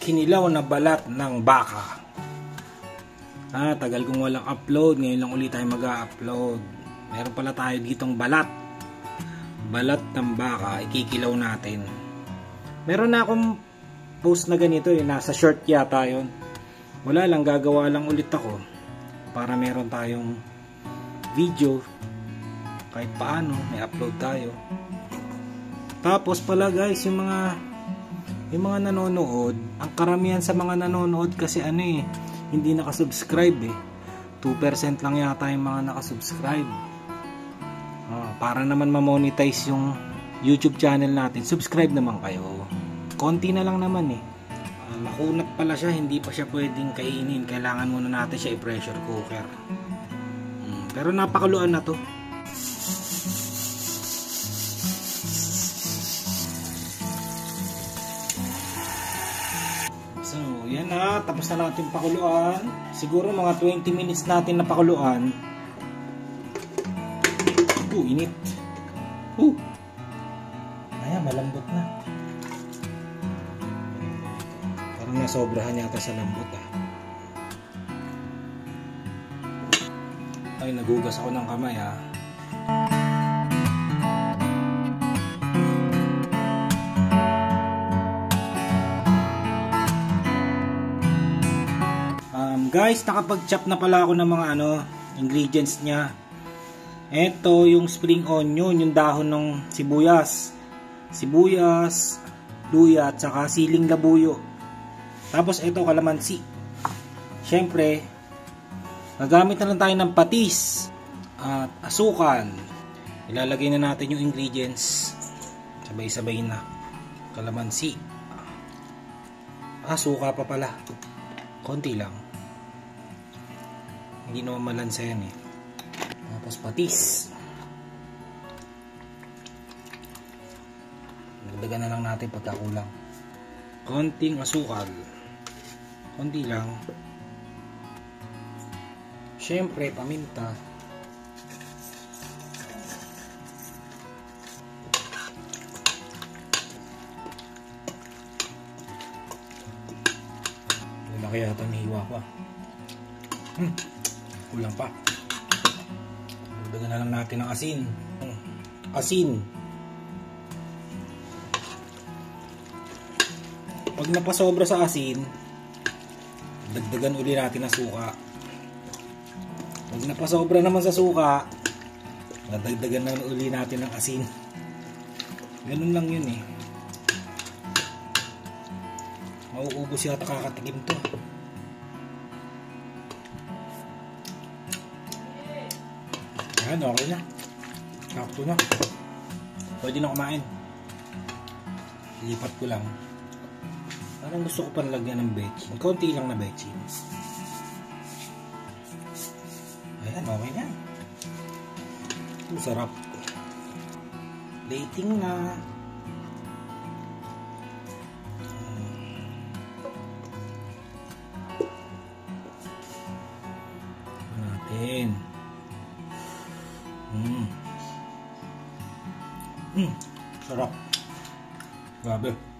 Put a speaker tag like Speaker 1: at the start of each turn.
Speaker 1: kinilaw na balat ng baka. Tagal kong walang upload. Ngayon lang ulit tayo mag-upload. Meron pala tayo ditong balat. Balat ng baka. Ikikilaw natin. Meron na akong post na ganito. Nasa short yata yun. Wala lang. Gagawa lang ulit ako. Para meron tayong video. Kahit paano. May upload tayo. Tapos pala guys. Yung mga nanonood. Ang karamihan sa mga nanonood kasi hindi nakasubscribe 2% lang yata yung mga nakasubscribe. Para naman ma-monetize yung YouTube channel natin, subscribe naman kayo. Konti na lang naman makunat pala siya, hindi pa siya pwedeng kainin. Kailangan muna natin siya i-pressure cooker. Pero napakaluan na to. So, yan na. Tapos na natin pakuluan. Siguro mga 20 minutes natin na pakuluan. Init. Ayan, malambot na. Parang nasobrahan yata sa lambot Ay, nagugas ako ng kamay Guys, nakapag-chop na pala ako ng mga ingredients niya. Ito yung spring onion, yung dahon ng sibuyas, luya at saka siling labuyo. Tapos ito kalamansi. Syempre, gagamit na lang tayo ng patis at asukal. Ilalagay na natin yung ingredients. Sabay-sabay na. Kalamansi. Suka pa pala. Konti lang. Hindi naman malansa yan Tapos patis. Dagdagan na lang natin pagkakulang. Konting asukal. Konti lang. Syempre, paminta. Laki yata nahiwa pa. Kulang pa. Dagdagan na lang natin ng asin. Asin. Pag napasobra sa asin, dagdagan uli natin ng suka. Pag napasobra naman sa suka, dagdagan na uli natin ng asin. Ganun lang yun Mauubos yata kakatikim to. Ayan, okay na. Sakto na. Pwede na kumain. Lipat ko lang. Parang gusto ko pang lagyan ng bechin. Konti lang na bechin. Ayan, okay na. Sarap. Plating na. Natin. Sarap. Grabe.